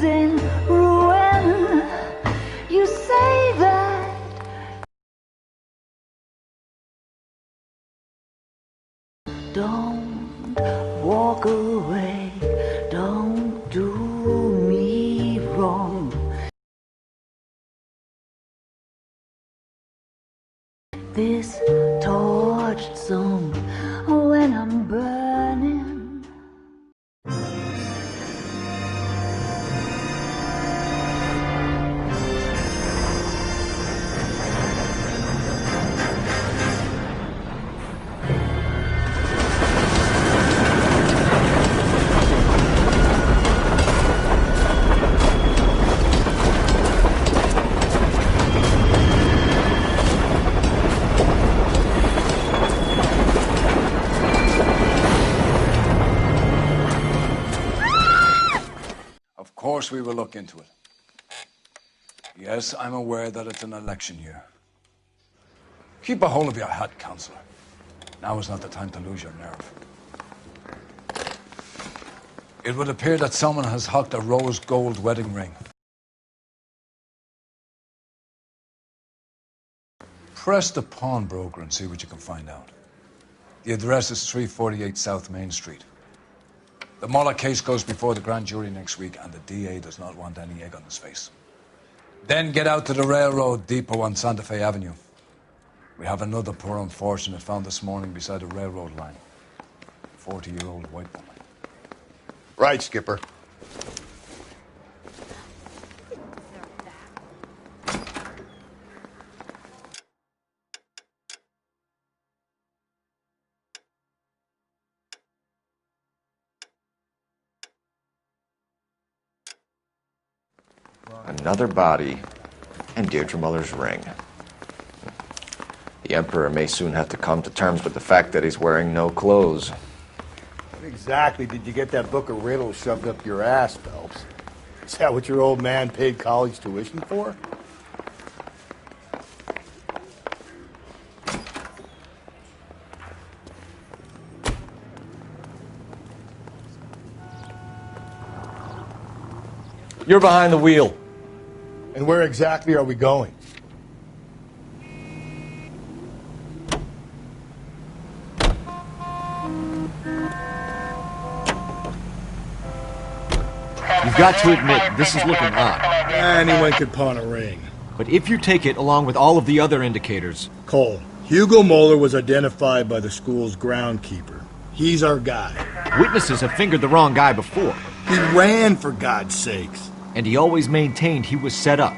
In ruin, you say that don't walk away, don't do me wrong. This torch song when I'm burning. Of course we will look into it. Yes, I'm aware that it's an election year. Keep a hold of your hat, Counselor. Now is not the time to lose your nerve. It would appear that someone has hocked a rose gold wedding ring. Press the pawnbroker and see what you can find out. The address is 348 South Main Street. The Muller case goes before the grand jury next week, and the DA does not want any egg on his face. Then get out to the railroad depot on Santa Fe Avenue. We have another poor unfortunate found this morning beside a railroad line. 40-year-old white woman. Right, Skipper. Another body, and Deirdre Muller's ring. The Emperor may soon have to come to terms with the fact that he's wearing no clothes. What exactly did you get that book of riddles shoved up your ass, Phelps? Is that what your old man paid college tuition for? You're behind the wheel. And where exactly are we going? You've got to admit, this is looking odd. Anyone could pawn a ring. But if you take it along with all of the other indicators... Cole, Hugo Moeller was identified by the school's groundkeeper. He's our guy. Witnesses have fingered the wrong guy before. He ran, for God's sakes. And he always maintained he was set up.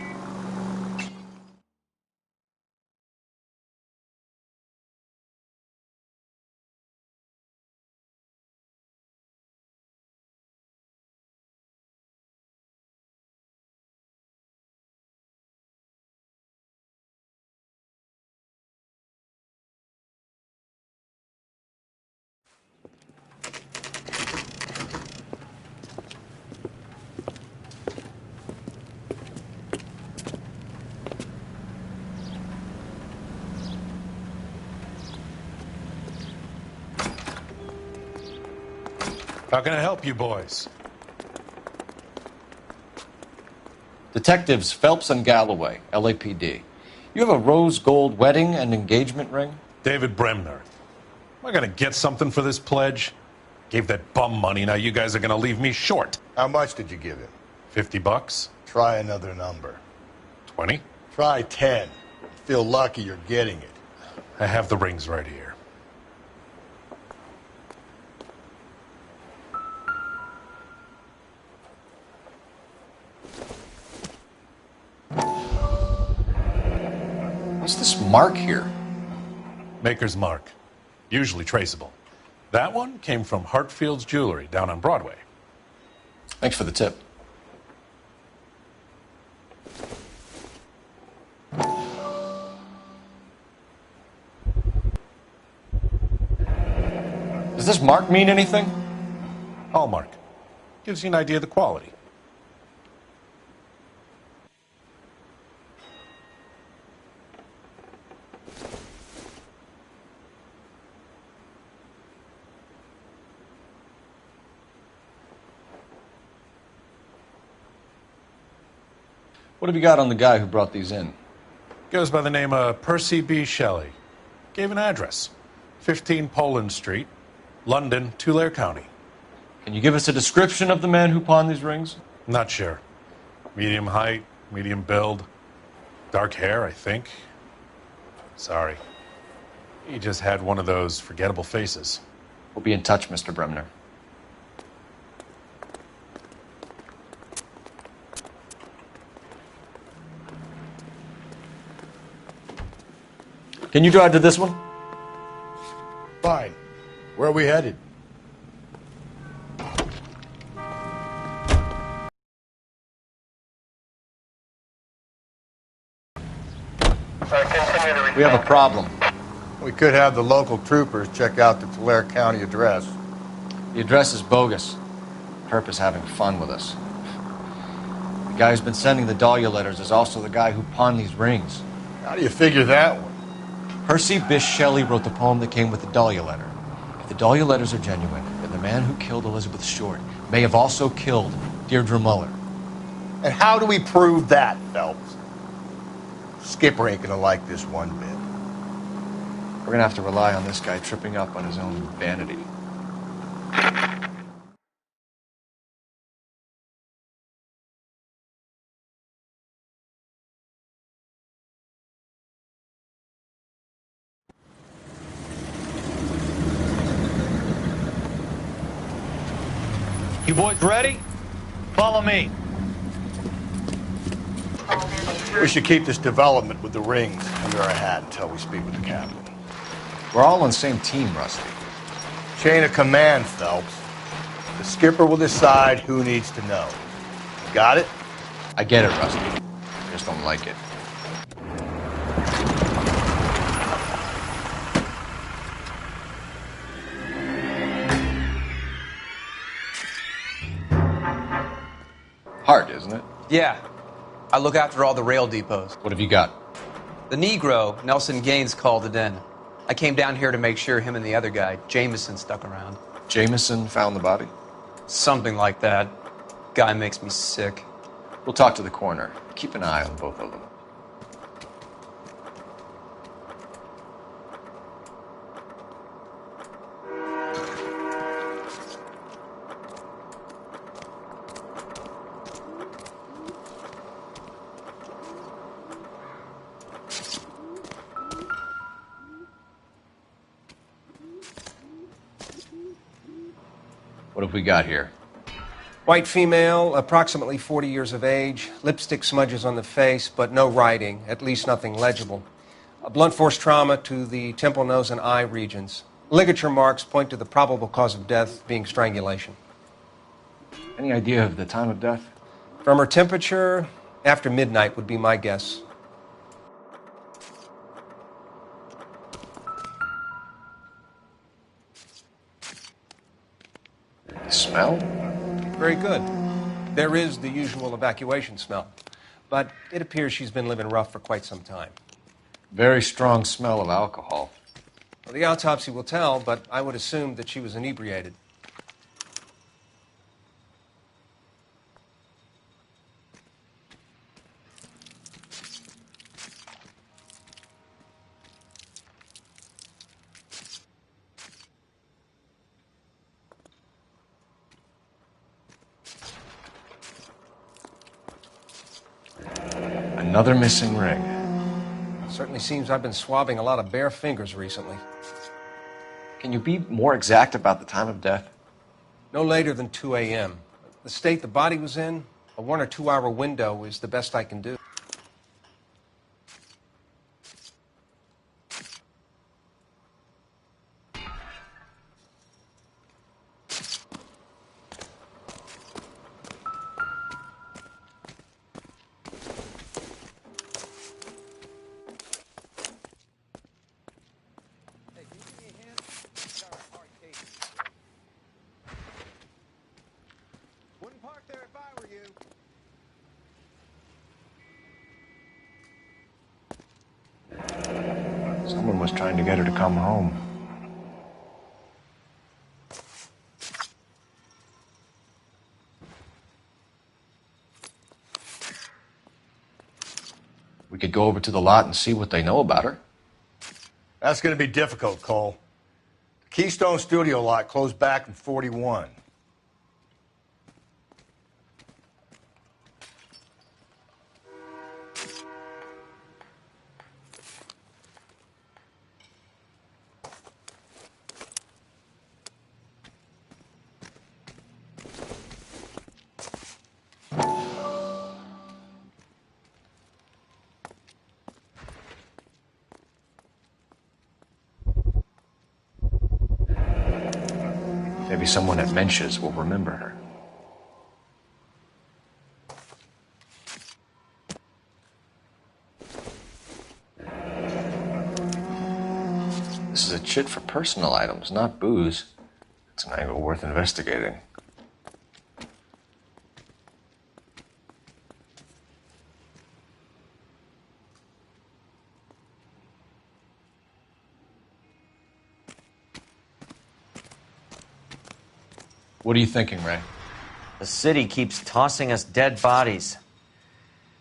How can I help you boys? Detectives Phelps and Galloway, LAPD. You have a rose gold wedding and engagement ring? David Bremner. Am I going to get something for this pledge? Gave that bum money, now you guys are going to leave me short. How much did you give him? $50? Try another number. 20? Try 10. Feel lucky you're getting it. I have the rings right here. What's this mark here? Maker's mark. Usually traceable. That one came from Hartfield's Jewelry down on Broadway. Thanks for the tip. Does this mark mean anything? Hallmark. Gives you an idea of the quality. What have you got on the guy who brought these in? Goes by the name of Percy B. Shelley. Gave an address. 15 Poland Street, London, Tulare County. Can you give us a description of the man who pawned these rings? Not sure. Medium height, medium build. Dark hair, I think. Sorry. He just had one of those forgettable faces. We'll be in touch, Mr. Bremner. Can you drive to this one? Fine. Where are we headed? We have a problem. We could have the local troopers check out the Tulare County address. The address is bogus. Perp is having fun with us. The guy who's been sending the Dahlia letters is also the guy who pawned these rings. How do you figure that one? Percy Bysshe Shelley wrote the poem that came with the Dahlia letter. If the Dahlia letters are genuine, then the man who killed Elizabeth Short may have also killed Deirdre Muller. And how do we prove that, Phelps? Skipper ain't gonna like this one bit. We're gonna have to rely on this guy tripping up on his own vanity. You boys ready? Follow me. We should keep this development with the rings under our hat until we speak with the captain. We're all on the same team, Rusty. Chain of command, Phelps. The skipper will decide who needs to know. Got it? I get it, Rusty. I just don't like it. Hard, isn't it? Yeah. I look after all the rail depots. What have you got? The Negro, Nelson Gaines, called it in. I came down here to make sure him and the other guy, Jameson, stuck around. Jameson found the body? Something like that. Guy makes me sick. We'll talk to the coroner. Keep an eye on both of them. What have we got here? White female, approximately 40 years of age, lipstick smudges on the face, but no writing, at least nothing legible. A blunt force trauma to the temple, nose, and eye regions. Ligature marks point to the probable cause of death being strangulation. Any idea of the time of death? From her temperature, after midnight would be my guess. Smell? Very good. There is the usual evacuation smell, but it appears she's been living rough for quite some time. Very strong smell of alcohol. Well, the autopsy will tell, but I would assume that she was inebriated. Another missing ring. Certainly seems I've been swabbing a lot of bare fingers recently. Can you be more exact about the time of death? No later than 2 a.m. The state the body was in, a 1 or 2 hour window is the best I can do. Someone was trying to get her to come home. could go over to the lot and see what they know about her. That's going to be difficult, Cole. The Keystone Studio lot closed back in '41. Maybe someone at Mensch's will remember her. This is a chit for personal items, not booze. It's an angle worth investigating. What are you thinking, Ray? The city keeps tossing us dead bodies.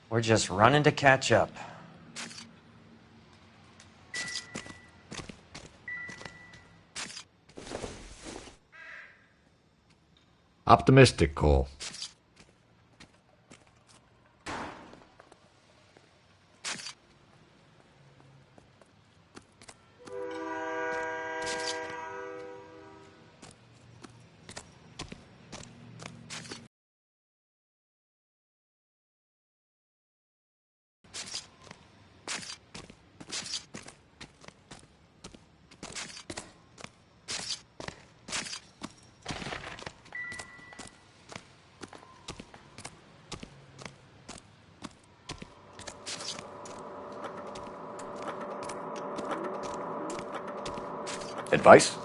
We're just running to catch up. Optimistic, Cole. Advice?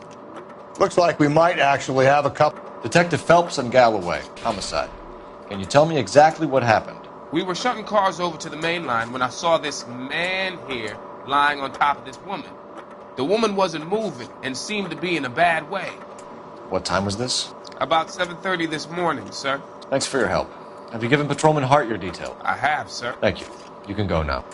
Looks like we might actually have a couple. Detective Phelps and Galloway, homicide. Can you tell me exactly what happened? We were shunting cars over to the main line when I saw this man here lying on top of this woman. The woman wasn't moving and seemed to be in a bad way. What time was this? About 7:30 this morning, sir. Thanks for your help. Have you given Patrolman Hart your detail? I have, sir. Thank you. You can go now.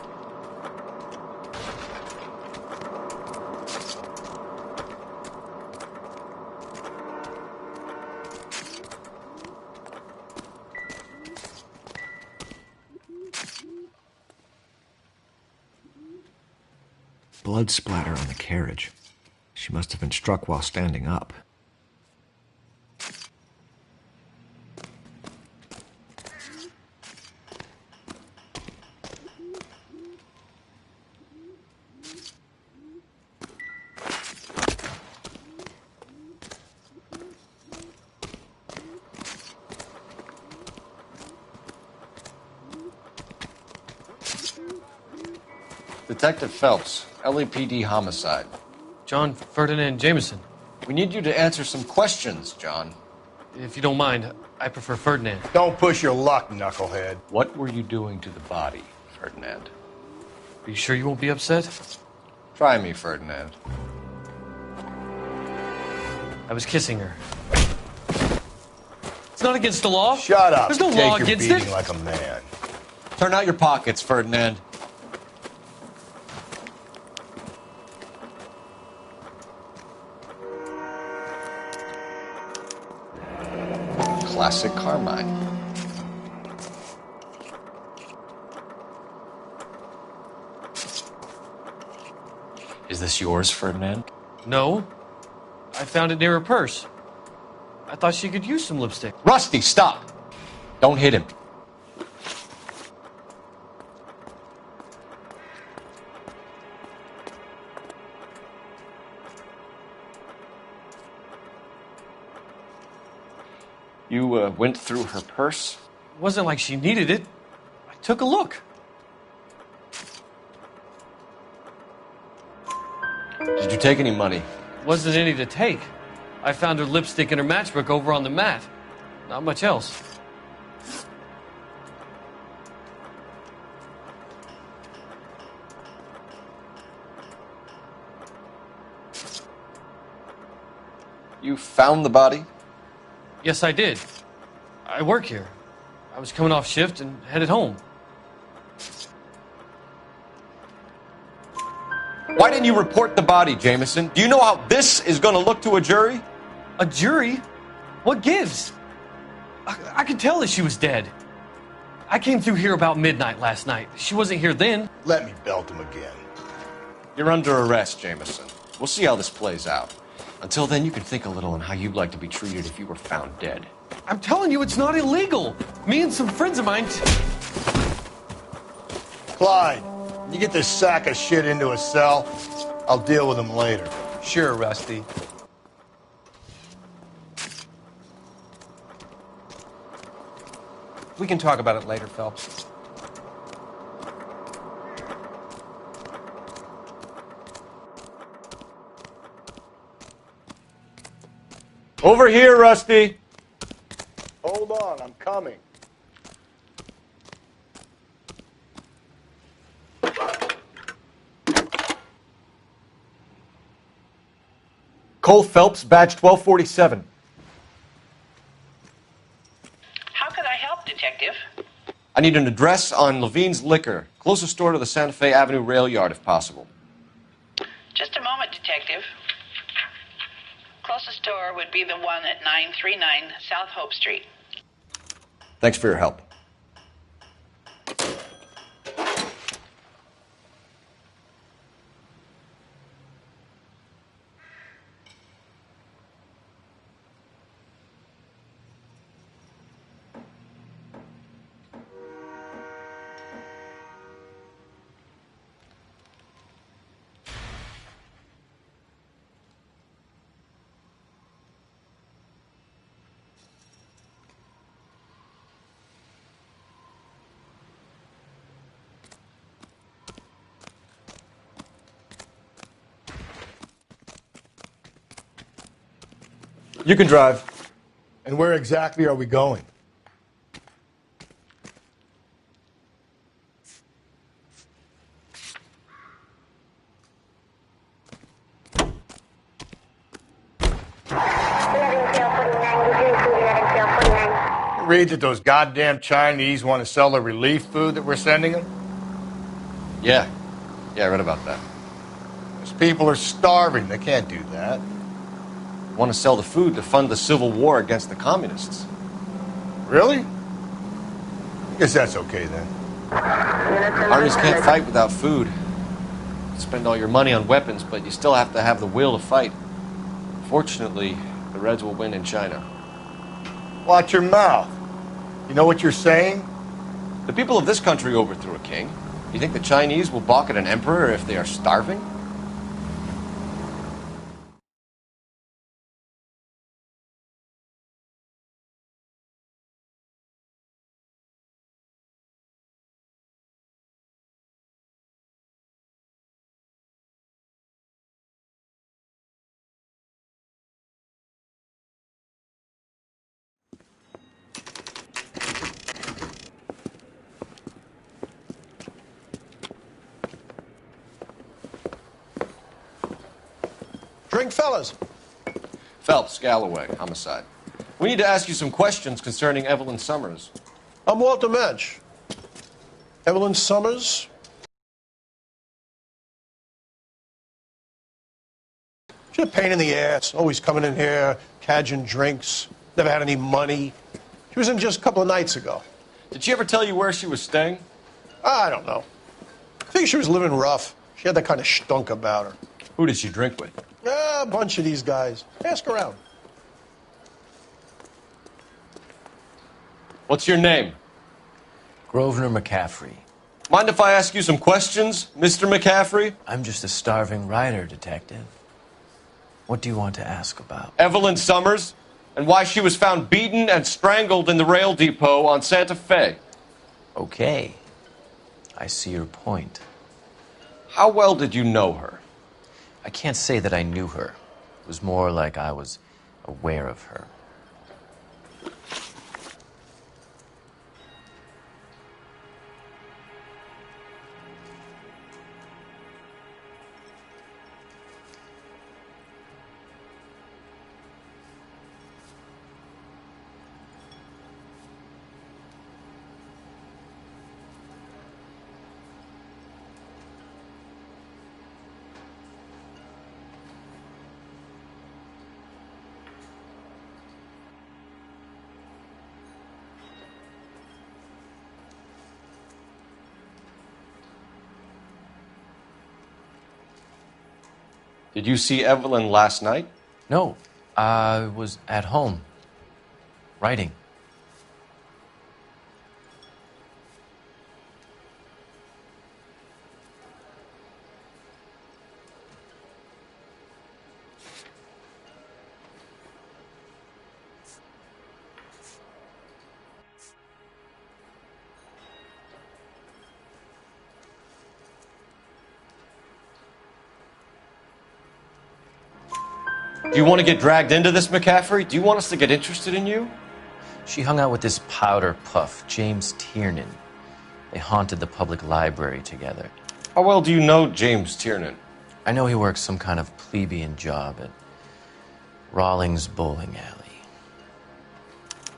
Blood splatter on the carriage. She must have been struck while standing up. Detective Phelps, LAPD homicide. John Ferdinand Jameson. We need you to answer some questions, John. If you don't mind, I prefer Ferdinand. Don't push your luck, knucklehead. What were you doing to the body, Ferdinand? Are you sure you won't be upset? Try me, Ferdinand. I was kissing her. It's not against the law. Shut up. There's no Take law your against beating it. like a man. Turn out your pockets, Ferdinand. Classic Carmine. Is this yours, Ferdinand? No. I found it near her purse. I thought she could use some lipstick. Rusty, stop! Don't hit him. You went through her purse? It wasn't like she needed it. I took a look. Did you take any money? Wasn't any to take. I found her lipstick and her matchbook over on the mat. Not much else. You found the body? Yes, I did. I work here. I was coming off shift and headed home. when you report the body, Jameson, do you know how this is going to look to a jury? A jury? What gives? I could tell that she was dead. I came through here about midnight last night. She wasn't here then. Let me belt him again. You're under arrest, Jameson. We'll see how this plays out. Until then, you can think a little on how you'd like to be treated if you were found dead. I'm telling you, it's not illegal. Me and some friends of mine... Clyde, you get this sack of shit into a cell. I'll deal with him later. Sure, Rusty. We can talk about it later, Phelps. Over here, Rusty. Hold on, I'm coming. Cole Phelps, badge 1247. How could I help, Detective? I need an address on Levine's Liquor, closest store to the Santa Fe Avenue rail yard, if possible. Just a moment, Detective. Closest store would be the one at 939 South Hope Street. Thanks for your help. You can drive. And where exactly are we going? Read that those goddamn Chinese want to sell the relief food that we're sending them? Yeah, I read about that. Those people are starving. They can't do that. Want to sell the food to fund the civil war against the communists. Really? I guess that's okay then. Armies can't fight without food. You spend all your money on weapons, but you still have to have the will to fight. Fortunately, the Reds will win in China. Watch your mouth. You know what you're saying? The people of this country overthrew a king. You think the Chinese will balk at an emperor if they are starving? Drink, fellas. Phelps, Galloway, Homicide. We need to ask you some questions concerning Evelyn Summers. I'm Walter Mensch. Evelyn Summers? She's a pain in the ass, always coming in here, cadging drinks, never had any money. She was in just a couple of nights ago. Did she ever tell you where she was staying? I don't know. I think she was living rough. She had that kind of stunk about her. Who did she drink with? A bunch of these guys. Ask around. What's your name? Grosvenor McCaffrey. Mind if I ask you some questions, Mr. McCaffrey? I'm just a starving writer, Detective. What do you want to ask about? Evelyn Summers, and why she was found beaten and strangled in the rail depot on Santa Fe. Okay. I see your point. How well did you know her? I can't say that I knew her. It was more like I was aware of her. Did you see Evelyn last night? No, I was at home, writing. Do you want to get dragged into this, McCaffrey? Do you want us to get interested in you? She hung out with this powder puff, James Tiernan. They haunted the public library together. How well do you know James Tiernan? I know he works some kind of plebeian job at Rawlings Bowling Alley.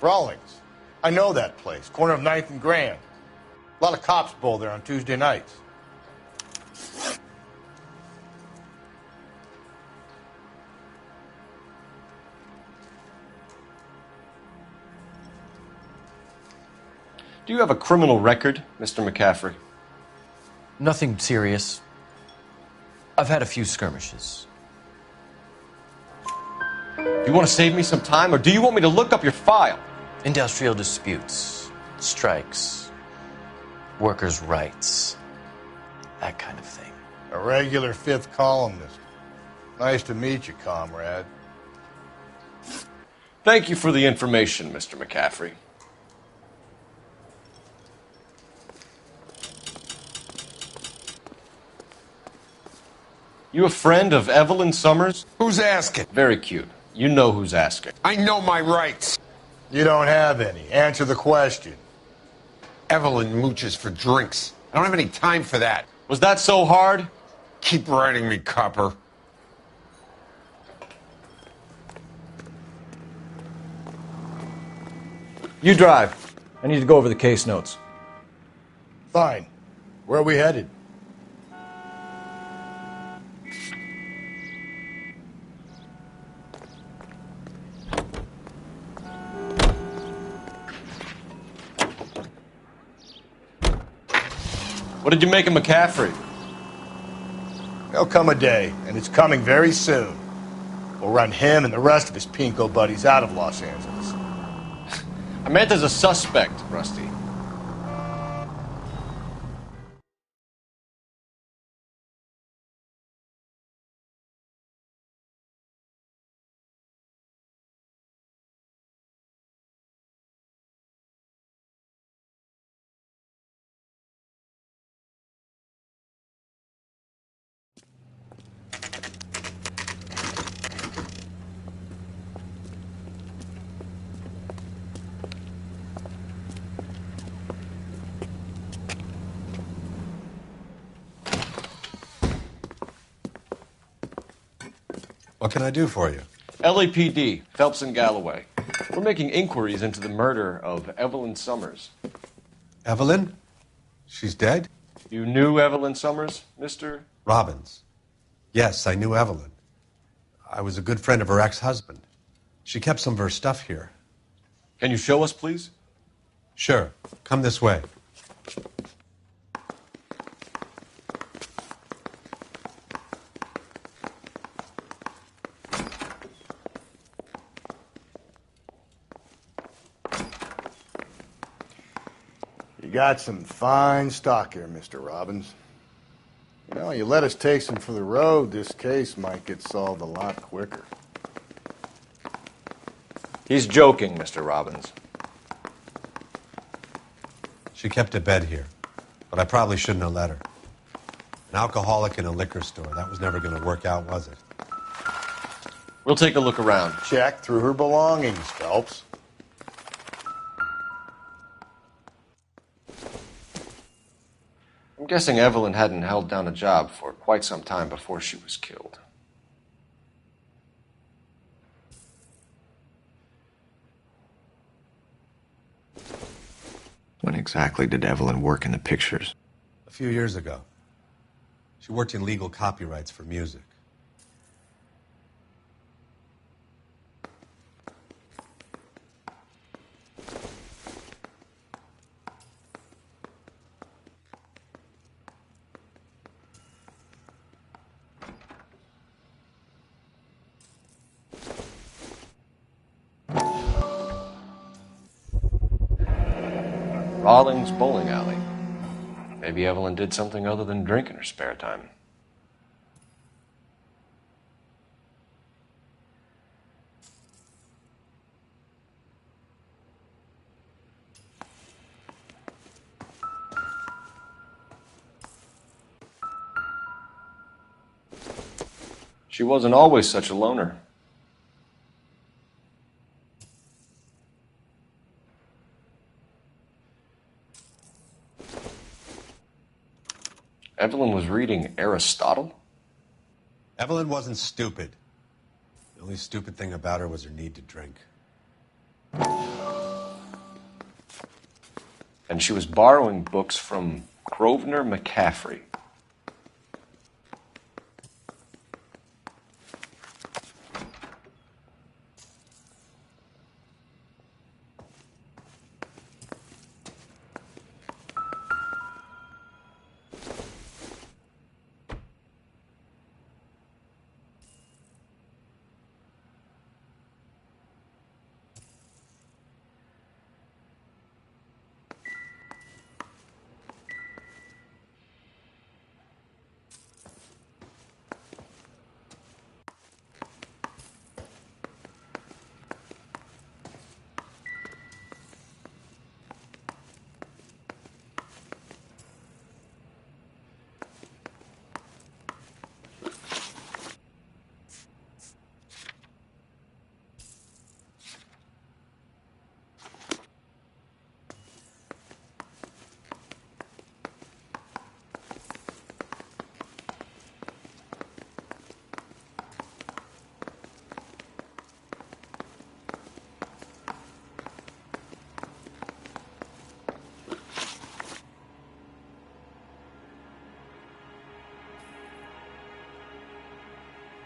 Rawlings. I know that place. Corner of 9th and Grand. A lot of cops bowl there on Tuesday nights. Do you have a criminal record, Mr. McCaffrey? Nothing serious. I've had a few skirmishes. Do you want to save me some time, or do you want me to look up your file? Industrial disputes, strikes, workers' rights, that kind of thing. A regular fifth columnist. Nice to meet you, comrade. Thank you for the information, Mr. McCaffrey. You a friend of Evelyn Summers? Who's asking? Very cute. You know who's asking. I know my rights. You don't have any. Answer the question. Evelyn mooches for drinks. I don't have any time for that. Was that so hard? Keep writing me, copper. You drive. I need to go over the case notes. Fine. Where are we headed? What did you make of McCaffrey? There'll come a day, and it's coming very soon. We'll run him and the rest of his pinko buddies out of Los Angeles. I meant as a suspect, Rusty. What can I do for you? LAPD, Phelps and Galloway. We're making inquiries into the murder of Evelyn Summers. Evelyn? She's dead? You knew Evelyn Summers, Mr. Robbins. Yes, I knew Evelyn. I was a good friend of her ex-husband. She kept some of her stuff here. Can you show us, please? Sure. Come this way. You got some fine stock here, Mr. Robbins. You know, you let us take some for the road, this case might get solved a lot quicker. He's joking, Mr. Robbins. She kept a bed here, but I probably shouldn't have let her. An alcoholic in a liquor store, that was never going to work out, was it? We'll take a look around. Check through her belongings, Phelps. I'm guessing Evelyn hadn't held down a job for quite some time before she was killed. When exactly did Evelyn work in the pictures? A few years ago. She worked in legal copyrights for music. Rawlings Bowling Alley. Maybe Evelyn did something other than drink in her spare time. She wasn't always such a loner. Evelyn was reading Aristotle? Evelyn wasn't stupid. The only stupid thing about her was her need to drink. And she was borrowing books from Grosvenor McCaffrey.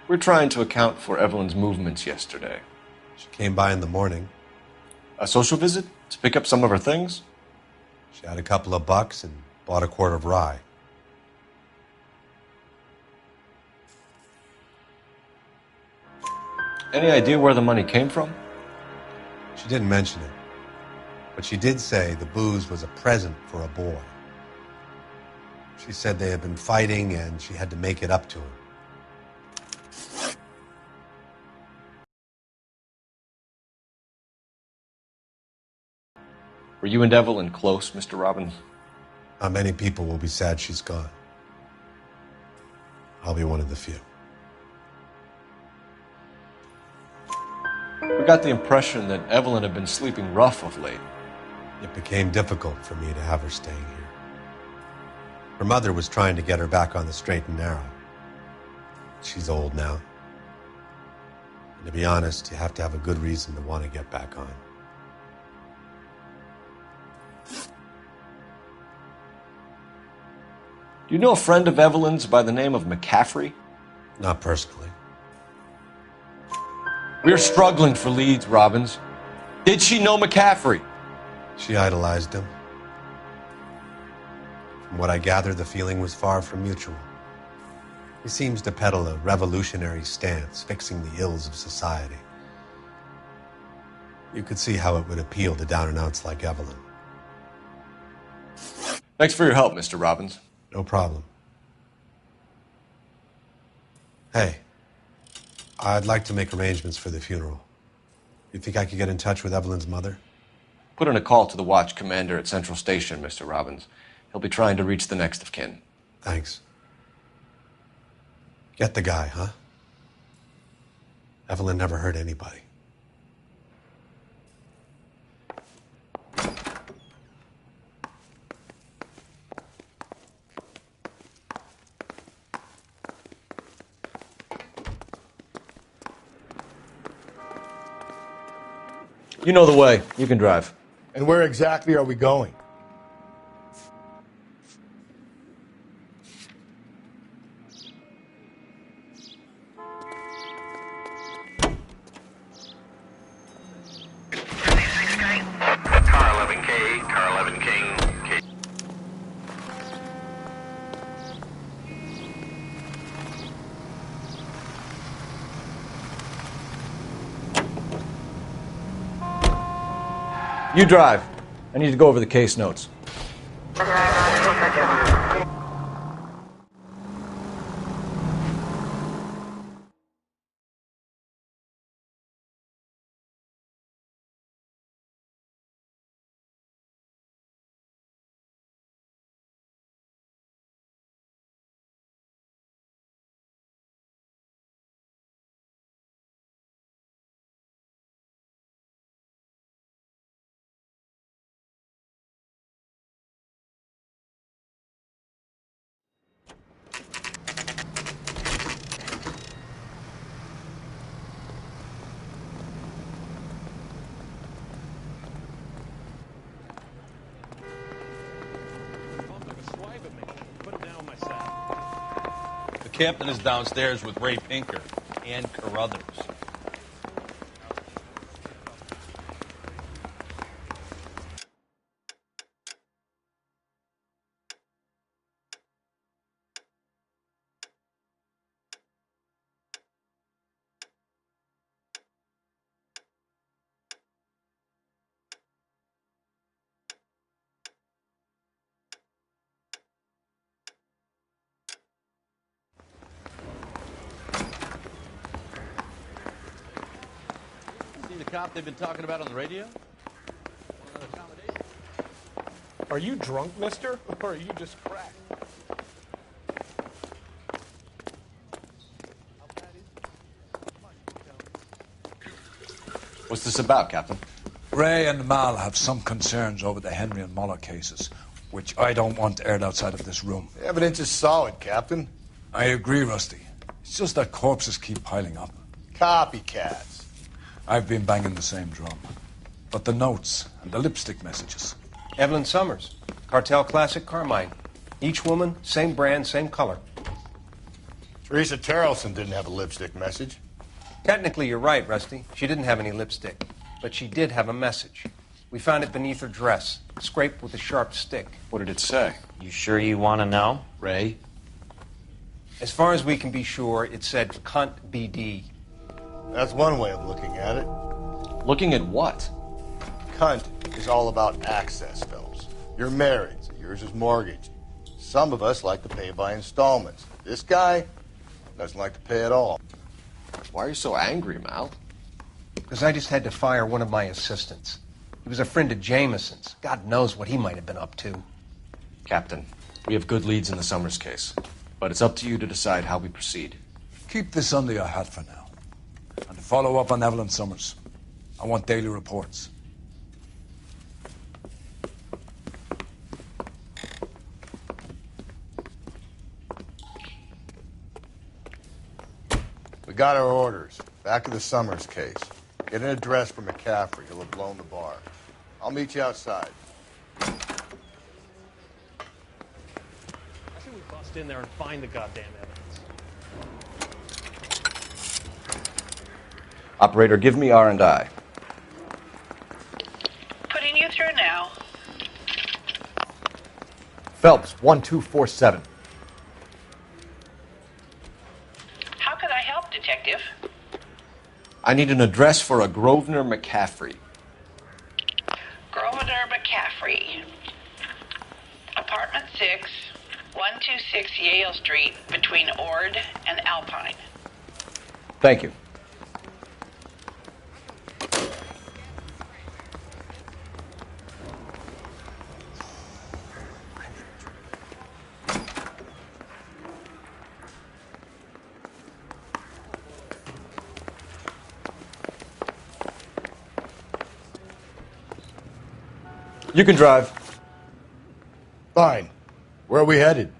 We're trying to account for Evelyn's movements yesterday. She came by in the morning. A social visit? To pick up some of her things? She had a couple of bucks and bought a quart of rye. Any idea where the money came from? She didn't mention it. But she did say the booze was a present for a boy. She said they had been fighting and she had to make it up to him. Were you and Evelyn close, Mr. Robbins? Not many people will be sad she's gone. I'll be one of the few. We got the impression that Evelyn had been sleeping rough of late. It became difficult for me to have her staying here. Her mother was trying to get her back on the straight and narrow. She's old now. And to be honest, you have to have a good reason to want to get back on. Do you know a friend of Evelyn's by the name of McCaffrey? Not personally. We're struggling for leads, Robbins. Did she know McCaffrey? She idolized him. From what I gather, the feeling was far from mutual. He seems to peddle a revolutionary stance, fixing the ills of society. You could see how it would appeal to down-and-outs like Evelyn. Thanks for your help, Mr. Robbins. No problem. Hey, I'd like to make arrangements for the funeral. You think I could get in touch with Evelyn's mother? Put in a call to the watch commander at Central Station, Mr. Robbins. He'll be trying to reach the next of kin. Thanks. Get the guy, huh? Evelyn never hurt anybody. You know the way. You can drive. And where exactly are we going? Car 11K, car 11 King. You drive. I need to go over the case notes. The captain is downstairs with Ray Pinker and Carruthers. Seen the cop they've been talking about on the radio? Are you drunk, mister? Or are you just cracked? What's this about, Captain? Ray and Mal have some concerns over the Henry and Muller cases, which I don't want aired outside of this room. The evidence is solid, Captain. I agree, Rusty. It's just that corpses keep piling up. Copycats. I've been banging the same drum. But the notes and the lipstick messages. Evelyn Summers, Cartel Classic Carmine. Each woman, same brand, same color. Teresa Terrelson didn't have a lipstick message. Technically, you're right, Rusty. She didn't have any lipstick. But she did have a message. We found it beneath her dress, scraped with a sharp stick. What did it say? You sure you want to know? Ray? As far as we can be sure, it said cunt BD. That's one way of looking at it. Looking at what? Cunt is all about access, Phelps. You're married, so yours is mortgage. Some of us like to pay by installments. This guy doesn't like to pay at all. Why are you so angry, Mal? Because I just had to fire one of my assistants. He was a friend of Jameson's. God knows what he might have been up to. Captain, we have good leads in the Summers case, but it's up to you to decide how we proceed. Keep this under your hat for now. And to follow up on Evelyn Summers, I want daily reports. We got our orders. Back to the Summers case. Get an address for McCaffrey. He'll have blown the bar. I'll meet you outside. I think we bust in there and find the goddamn evidence. Operator, give me R&I. Putting you through now. Phelps, 1247. How could I help, Detective? I need an address for a Grosvenor McCaffrey. Grosvenor McCaffrey. Apartment 6, 126 Yale Street, between Ord and Alpine. Thank you. You can drive. Fine. Where are we headed?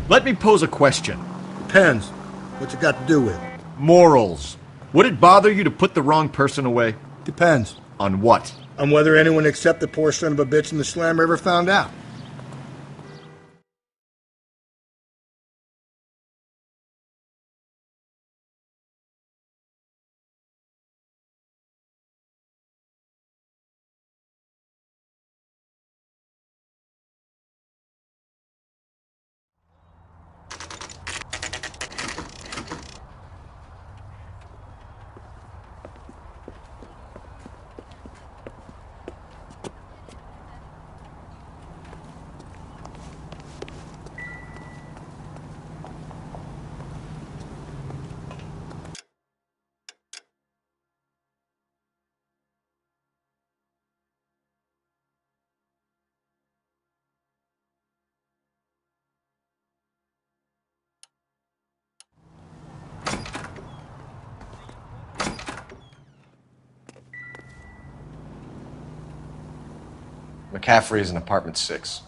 Let me pose a question. Depends. What's it got to do with? Morals. Would it bother you to put the wrong person away? Depends. On what? On whether anyone except the poor son of a bitch in the slammer ever found out. McCaffrey is in apartment 6.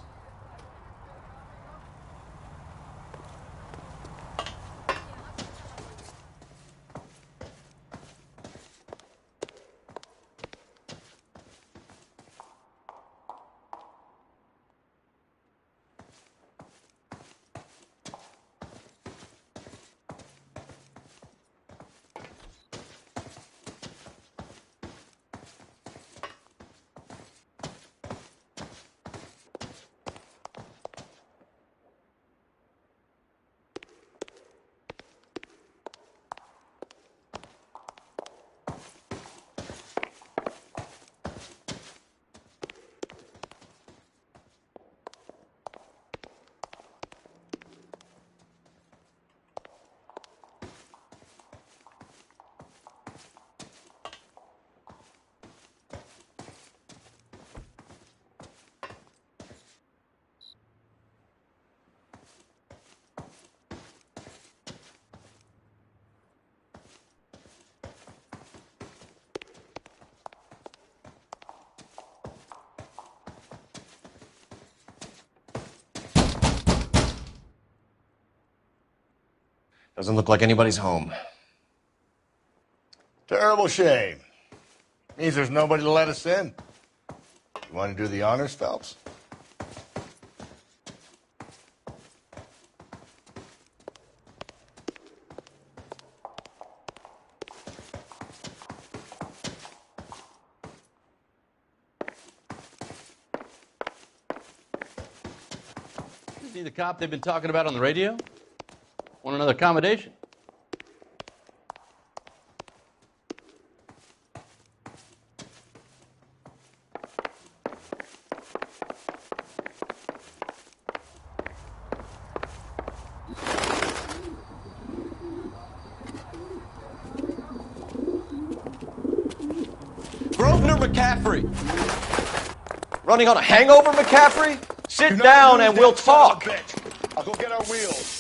Doesn't look like anybody's home. Terrible shame. Means there's nobody to let us in. You want to do the honors, Phelps? Is he the cop they've been talking about on the radio? Want another accommodation? Grosvenor McCaffrey! Running on a hangover, McCaffrey? Sit down and we'll talk. I'll go get our wheels.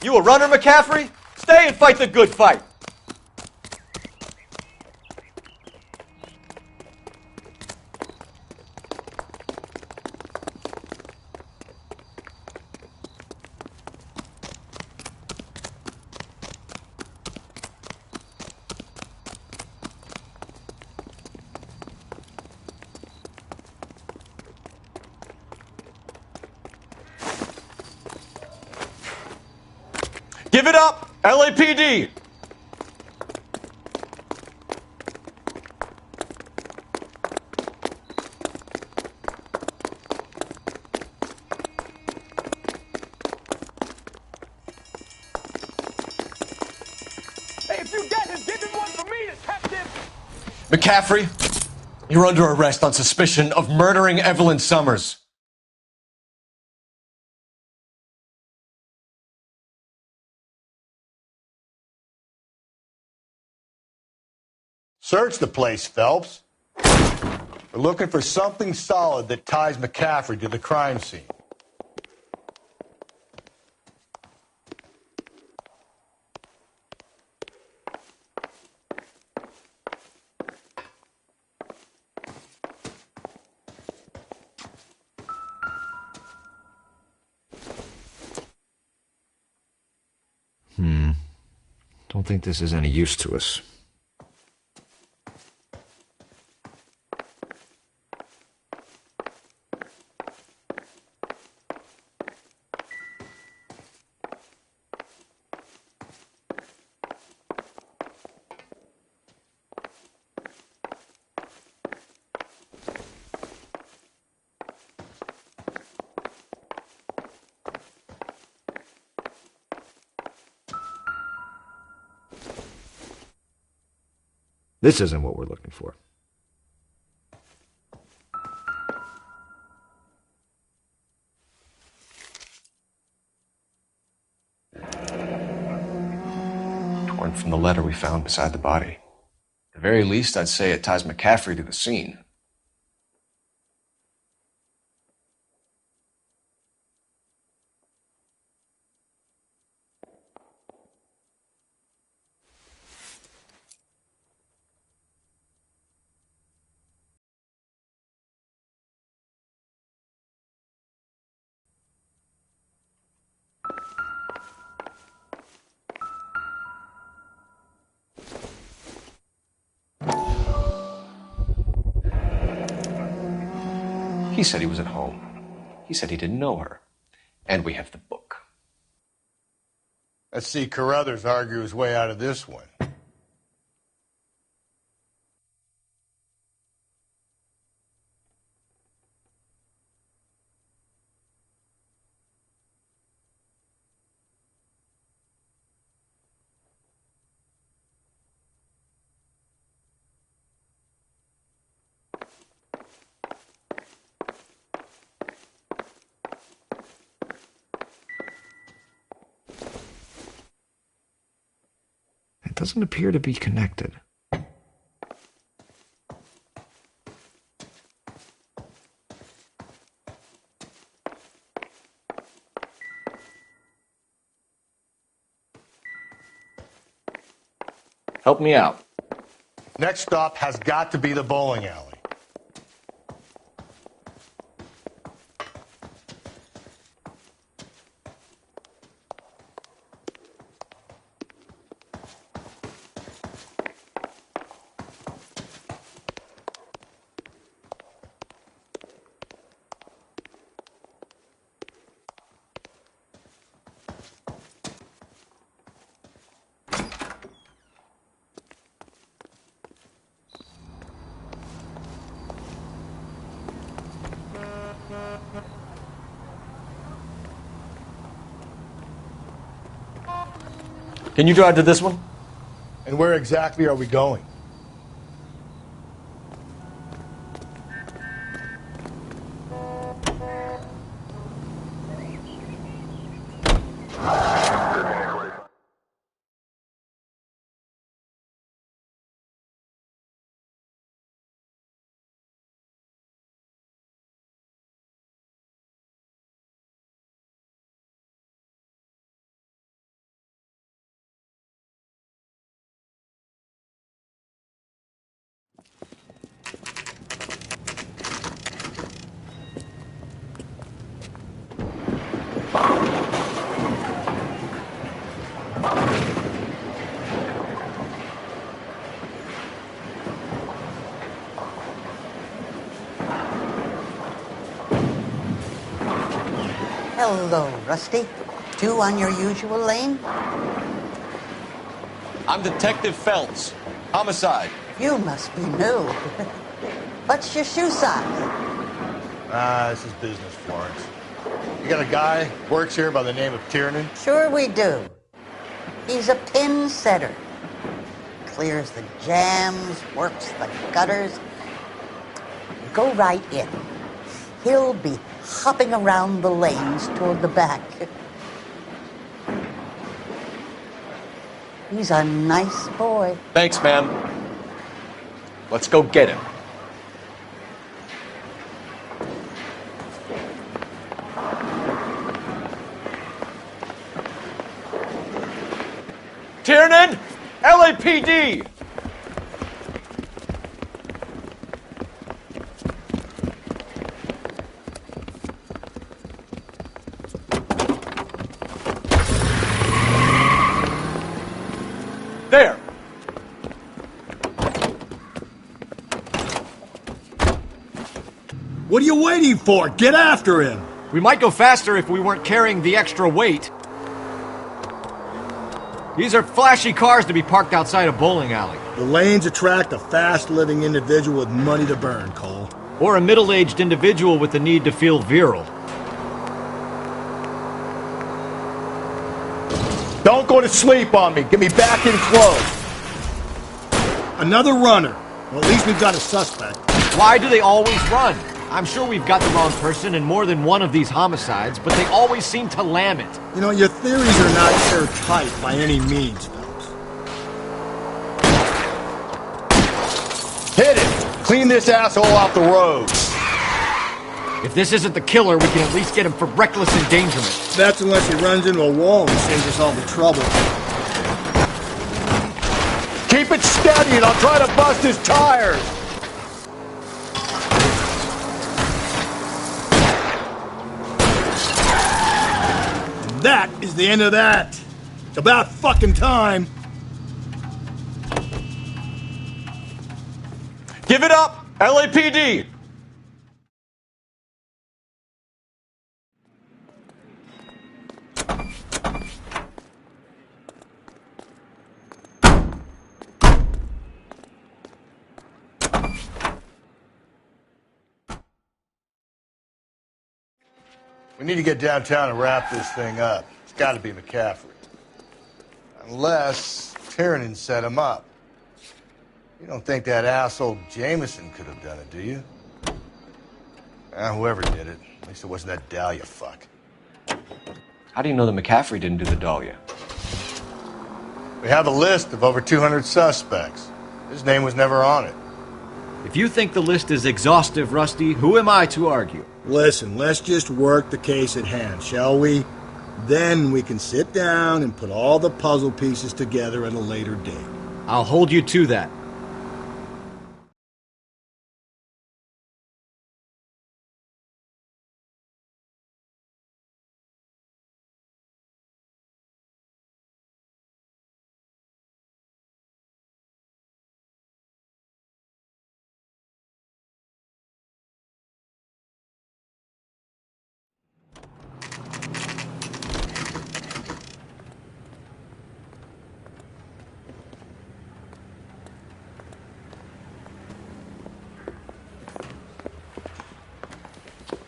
You a runner, McCaffrey? Stay and fight the good fight. Give it up, LAPD! Hey, if you get him, give him one for me, detective! McCaffrey, you're under arrest on suspicion of murdering Evelyn Summers. Search the place, Phelps. We're looking for something solid that ties McCaffrey to the crime scene. Don't think this is any use to us. This isn't what we're looking for. Torn from the letter we found beside the body. At the very least, I'd say it ties McCaffrey to the scene. He said he was at home. He said he didn't know her. And we have the book. Let's see Carruthers argue his way out of this one. It doesn't appear to be connected. Help me out. Next stop has got to be the bowling alley. Can you drive to this one? And where exactly are we going? Hello, Rusty. Two on your usual lane? I'm Detective Phelps. Homicide. You must be new. What's your shoe size? This is business, Florence. You got a guy who works here by the name of Tiernan? Sure we do. He's a pin setter. Clears the jams, works the gutters. Go right in. He'll be hopping around the lanes toward the back. He's a nice boy. Thanks, ma'am. Let's go get him. Tiernan! LAPD! There! What are you waiting for? Get after him! We might go faster if we weren't carrying the extra weight. These are flashy cars to be parked outside a bowling alley. The lanes attract a fast-living individual with money to burn, Cole. Or a middle-aged individual with the need to feel virile. Don't go to sleep on me. Get me back in close. Another runner. Well, at least we've got a suspect. Why do they always run? I'm sure we've got the wrong person in more than one of these homicides, but they always seem to lam it. You know, your theories are not airtight by any means, Phelps. Hit it! Clean this asshole off the road. If this isn't the killer, we can at least get him for reckless endangerment. That's unless he runs into a wall and saves us all the trouble. Keep it steady and I'll try to bust his tires. That is the end of that. It's about fucking time. Give it up, LAPD! We need to get downtown and wrap this thing up. It's got to be McCaffrey. Unless Tiernan set him up. You don't think that asshole Jameson could have done it, do you? Whoever did it. At least it wasn't that Dahlia fuck. How do you know that McCaffrey didn't do the Dahlia? We have a list of over 200 suspects. His name was never on it. If you think the list is exhaustive, Rusty, who am I to argue? Listen, let's just work the case at hand, shall we? Then we can sit down and put all the puzzle pieces together at a later date. I'll hold you to that.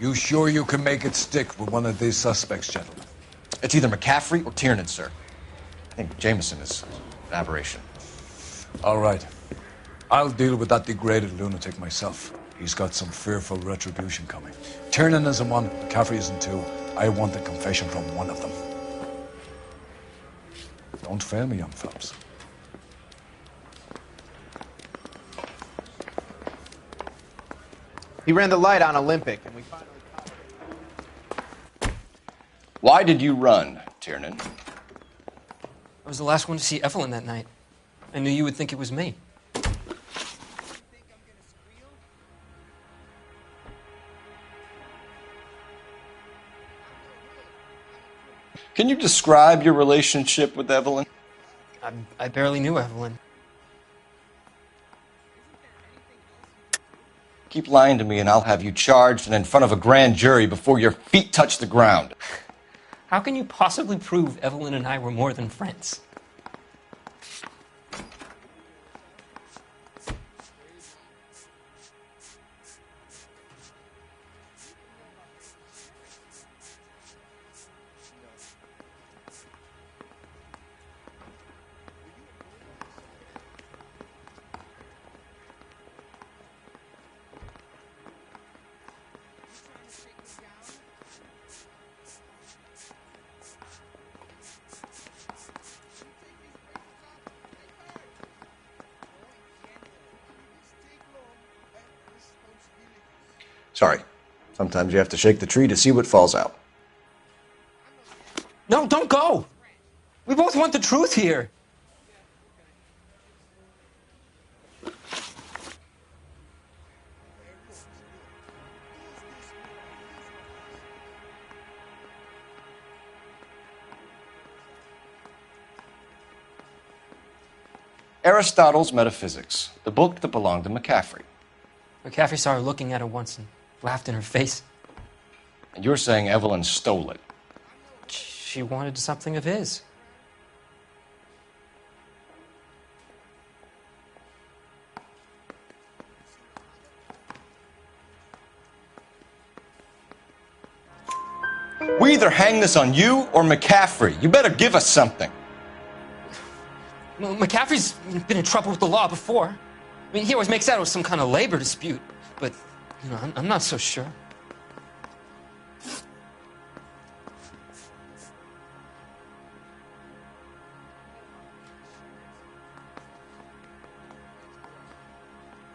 You sure you can make it stick with one of these suspects, gentlemen? It's either McCaffrey or Tiernan, sir. I think Jameson is an aberration. All right. I'll deal with that degraded lunatic myself. He's got some fearful retribution coming. Tiernan isn't one, McCaffrey isn't two. I want a confession from one of them. Don't fail me, young fellas. He ran the light on Olympic, and we finally caught him. Why did you run, Tiernan? I was the last one to see Evelyn that night. I knew you would think it was me. Can you describe your relationship with Evelyn? I barely knew Evelyn. Keep lying to me and I'll have you charged and in front of a grand jury before your feet touch the ground. How can you possibly prove Evelyn and I were more than friends? Sorry. Sometimes you have to shake the tree to see what falls out. No, don't go! We both want the truth here. Aristotle's Metaphysics, the book that belonged to McCaffrey. McCaffrey saw her looking at it once and laughed in her face. And you're saying Evelyn stole it? She wanted something of his. We either hang this on you or McCaffrey. You better give us something. Well, McCaffrey's been in trouble with the law before. I mean, he always makes out it was some kind of labor dispute, but, you know, I'm not so sure.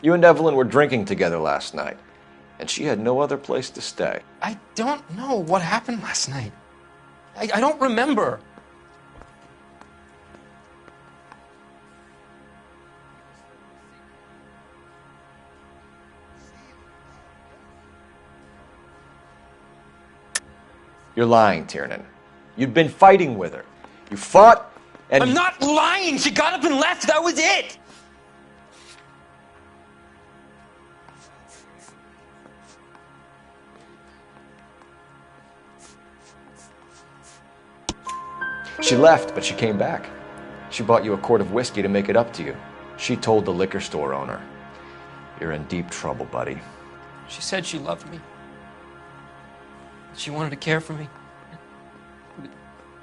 You and Evelyn were drinking together last night, and she had no other place to stay. I don't know what happened last night. I don't remember. You're lying, Tiernan. You'd been fighting with her. You fought, and... I'm not lying! She got up and left! That was it! She left, but she came back. She bought you a quart of whiskey to make it up to you. She told the liquor store owner. You're in deep trouble, buddy. She said she loved me. She wanted to care for me.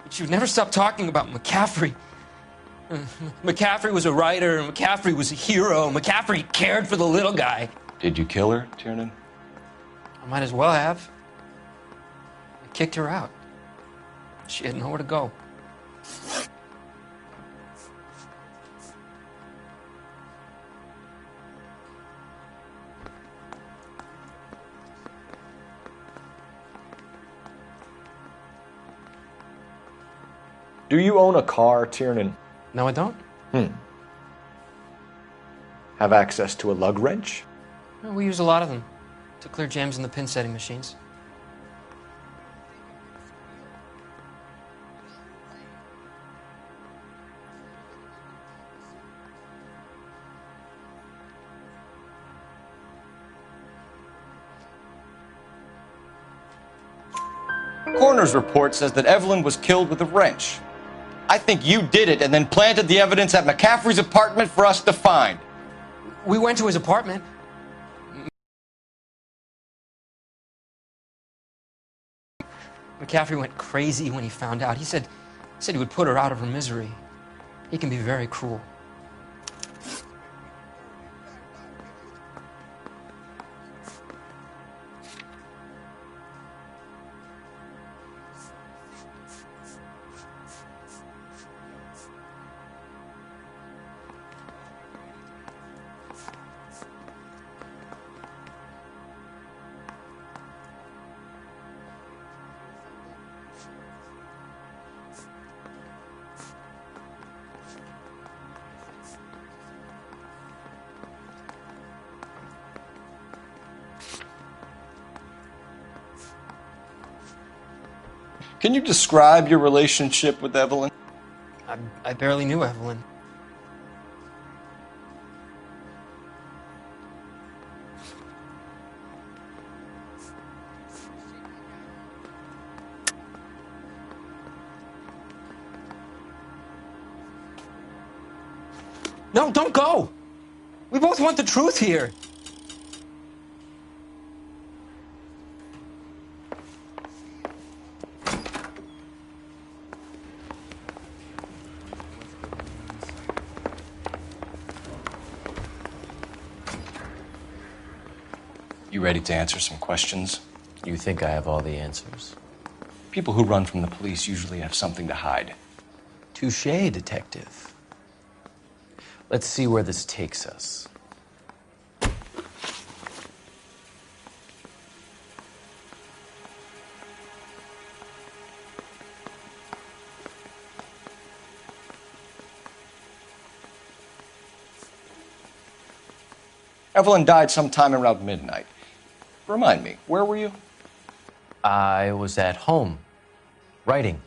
But she would never stop talking about McCaffrey. McCaffrey was a writer, McCaffrey was a hero, McCaffrey cared for the little guy. Did you kill her, Tiernan? I might as well have. I kicked her out. She had nowhere to go. Do you own a car, Tiernan? No, I don't. Have access to a lug wrench? No, we use a lot of them to clear jams in the pin setting machines. Coroner's report says that Evelyn was killed with a wrench. I think you did it and then planted the evidence at McCaffrey's apartment for us to find. We went to his apartment. McCaffrey went crazy when he found out. He said he would put her out of her misery. He can be very cruel. Can you describe your relationship with Evelyn? I barely knew Evelyn. No, don't go! We both want the truth here. You ready to answer some questions? You think I have all the answers? People who run from the police usually have something to hide. Touché, detective. Let's see where this takes us. Evelyn died sometime around midnight. Remind me, where were you? I was at home, writing.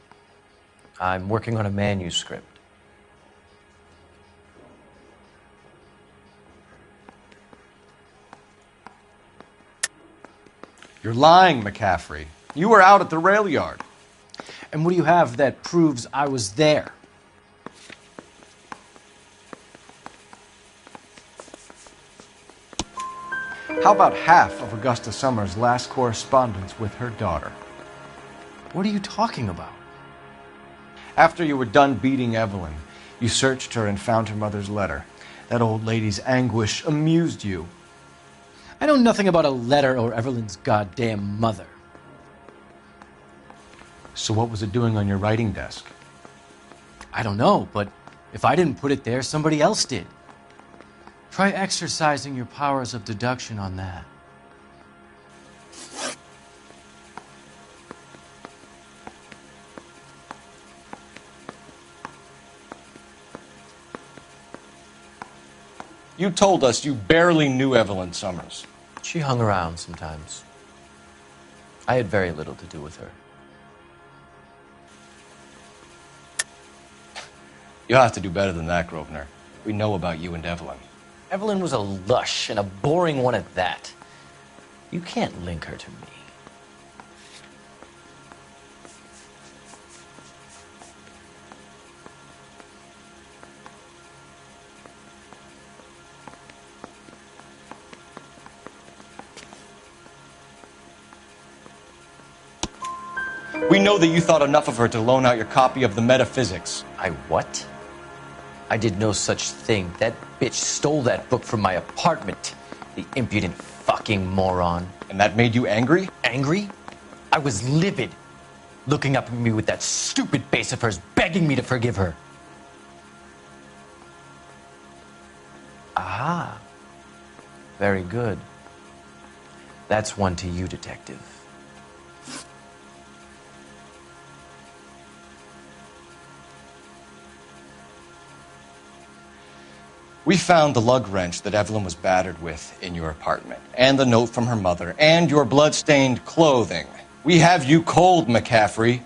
I'm working on a manuscript. You're lying, McCaffrey. You were out at the rail yard. And what do you have that proves I was there? How about half of Augusta Summers' last correspondence with her daughter? What are you talking about? After you were done beating Evelyn, you searched her and found her mother's letter. That old lady's anguish amused you. I know nothing about a letter or Evelyn's goddamn mother. So what was it doing on your writing desk? I don't know, but if I didn't put it there, somebody else did. Try exercising your powers of deduction on that. You told us you barely knew Evelyn Summers. She hung around sometimes. I had very little to do with her. You'll have to do better than that, Grosvenor. We know about you and Evelyn. Evelyn was a lush, and a boring one at that. You can't link her to me. We know that you thought enough of her to loan out your copy of the Metaphysics. I what? I did no such thing. That bitch stole that book from my apartment. The impudent fucking moron. And that made you angry? Angry? I was livid. Looking up at me with that stupid face of hers, begging me to forgive her. Ah. Very good. That's one to you, detective. We found the lug wrench that Evelyn was battered with in your apartment, and the note from her mother, and your blood-stained clothing. We have you cold, McCaffrey.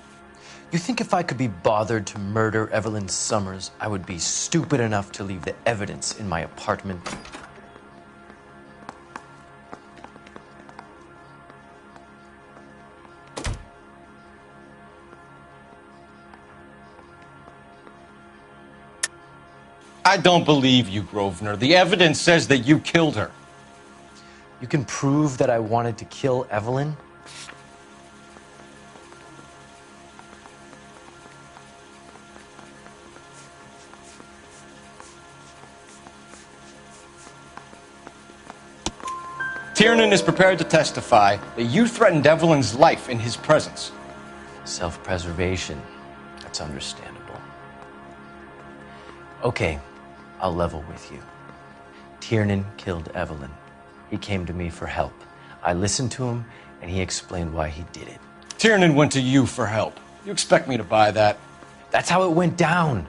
You think if I could be bothered to murder Evelyn Summers, I would be stupid enough to leave the evidence in my apartment? I don't believe you, Grosvenor. The evidence says that you killed her. You can prove that I wanted to kill Evelyn? Tiernan is prepared to testify that you threatened Evelyn's life in his presence. Self-preservation. That's understandable. Okay, I'll level with you. Tiernan killed Evelyn. He came to me for help. I listened to him, and he explained why he did it. Tiernan went to you for help. You expect me to buy that? That's how it went down.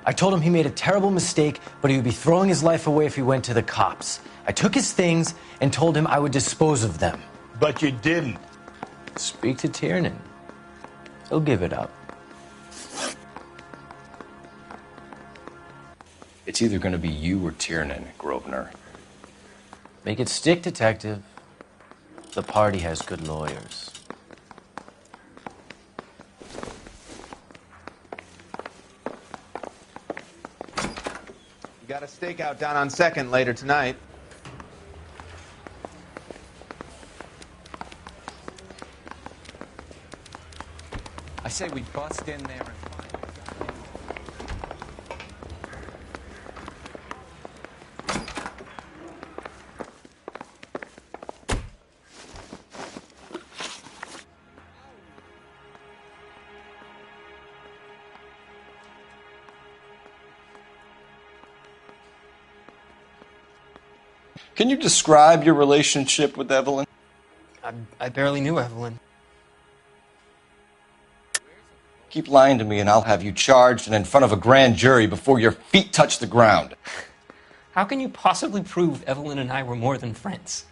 I told him he made a terrible mistake, but he would be throwing his life away if he went to the cops. I took his things and told him I would dispose of them. But you didn't. Speak to Tiernan. He'll give it up. It's either going to be you or Tiernan, Grosvenor. Make it stick, detective. The party has good lawyers. You got a stakeout down on 2nd later tonight. I say we bust in there and find... Can you describe your relationship with Evelyn? I barely knew Evelyn. Keep lying to me and I'll have you charged and in front of a grand jury before your feet touch the ground. How can you possibly prove Evelyn and I were more than friends?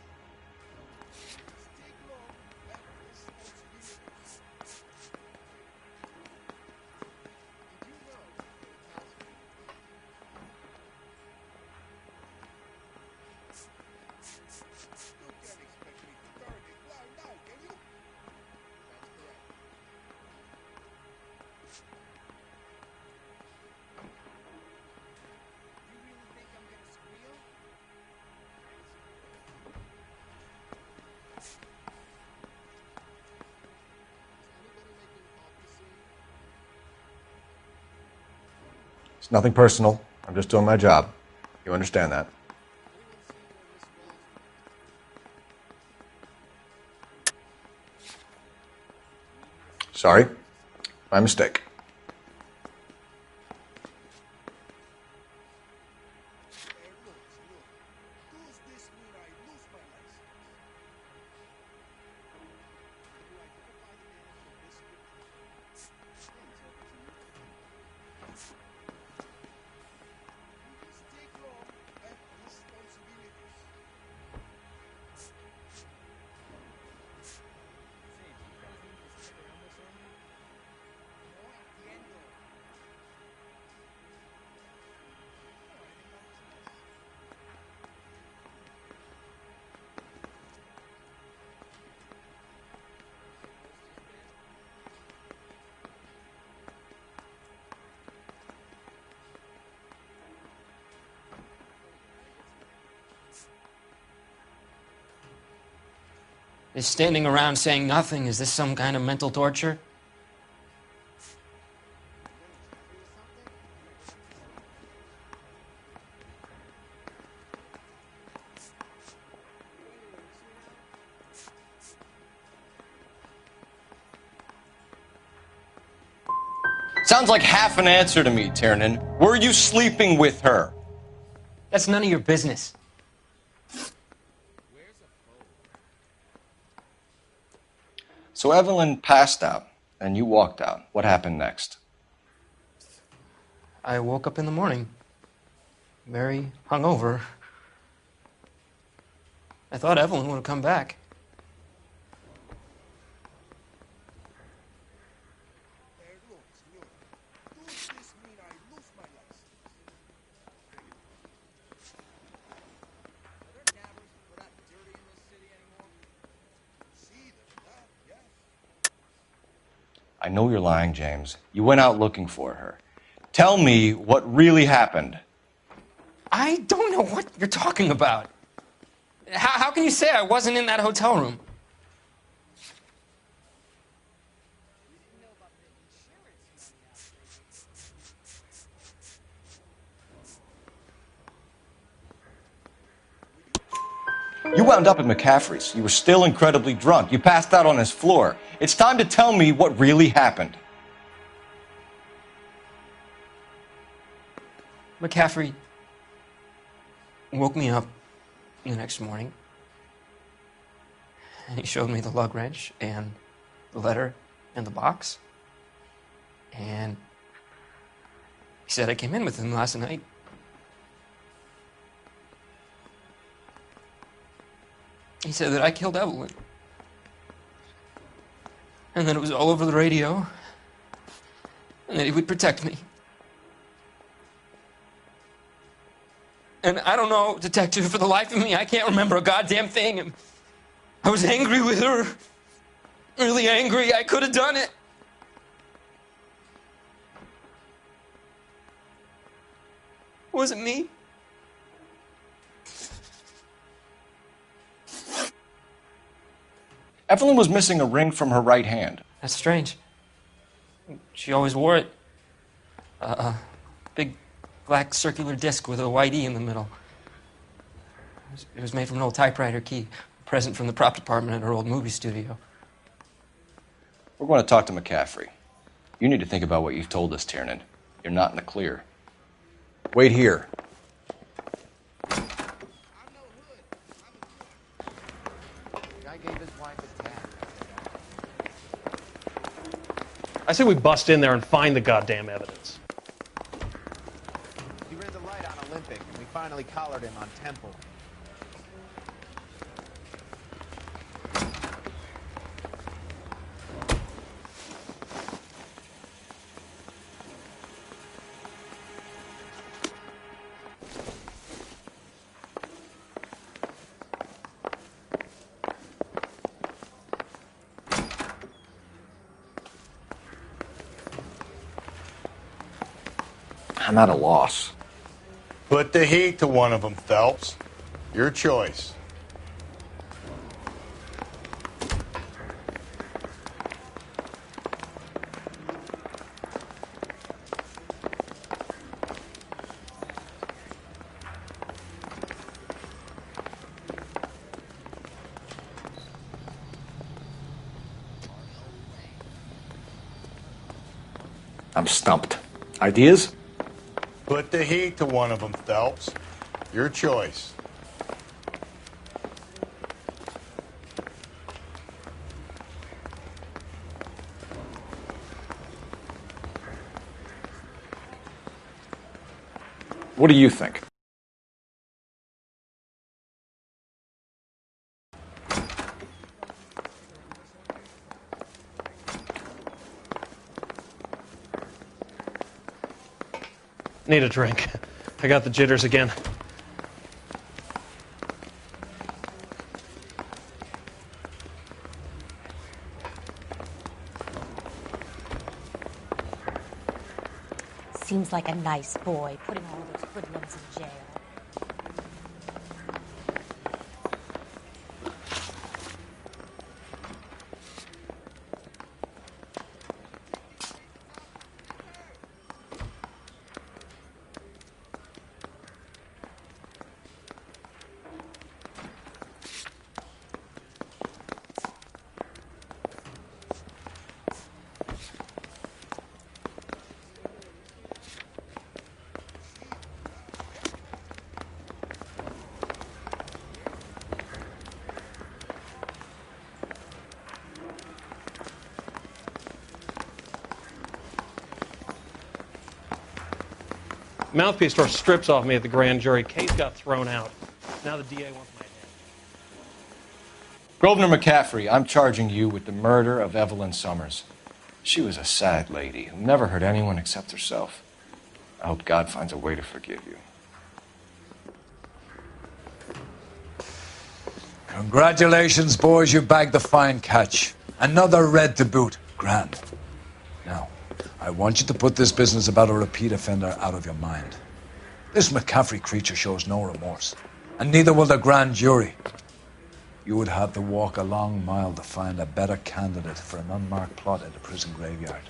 It's nothing personal. I'm just doing my job. You understand that? Sorry. My mistake. Is standing around saying nothing, is this some kind of mental torture? Sounds like half an answer to me, Tiernan. Were you sleeping with her? That's none of your business. So Evelyn passed out, and you walked out. What happened next? I woke up in the morning, very hungover. I thought Evelyn would have come back. I know you're lying, James. You went out looking for her. Tell me what really happened. I don't know what you're talking about. How can you say I wasn't in that hotel room? You wound up at McCaffrey's. You were still incredibly drunk. You passed out on his floor. It's time to tell me what really happened. McCaffrey woke me up the next morning, and he showed me the lug wrench and the letter and the box, and he said I came in with him last night. He said that I killed Evelyn, and that it was all over the radio, and that he would protect me. And I don't know, detective, for the life of me, I can't remember a goddamn thing. And I was angry with her. Really angry. I could have done it. Was it me? Evelyn was missing a ring from her right hand. That's strange. She always wore it. Big black circular disc with a white E in the middle. It was made from an old typewriter key, a present from the prop department at her old movie studio. We're going to talk to McCaffrey. You need to think about what you've told us, Tiernan. You're not in the clear. Wait here. I say we bust in there and find the goddamn evidence. He ran the light on Olympic, and we finally collared him on Temple. I'm at a loss. Put the heat to one of them, Phelps. Your choice. I'm stumped. Ideas? Put the heat to one of them, Phelps. Your choice. What do you think? Need a drink. I got the jitters again. Seems like a nice boy, putting all those hoodlums in jail. Mouthpiece tore strips off me at the grand jury. Case got thrown out. Now the DA wants my head. Grosvenor McCaffrey, I'm charging you with the murder of Evelyn Summers. She was a sad lady who never hurt anyone except herself. I hope God finds a way to forgive you. Congratulations, boys. You bagged the fine catch. Another red to boot. Grand. Now, I want you to put this business about a repeat offender out of your mind. This McCaffrey creature shows no remorse, and neither will the grand jury. You would have to walk a long mile to find a better candidate for an unmarked plot at the prison graveyard.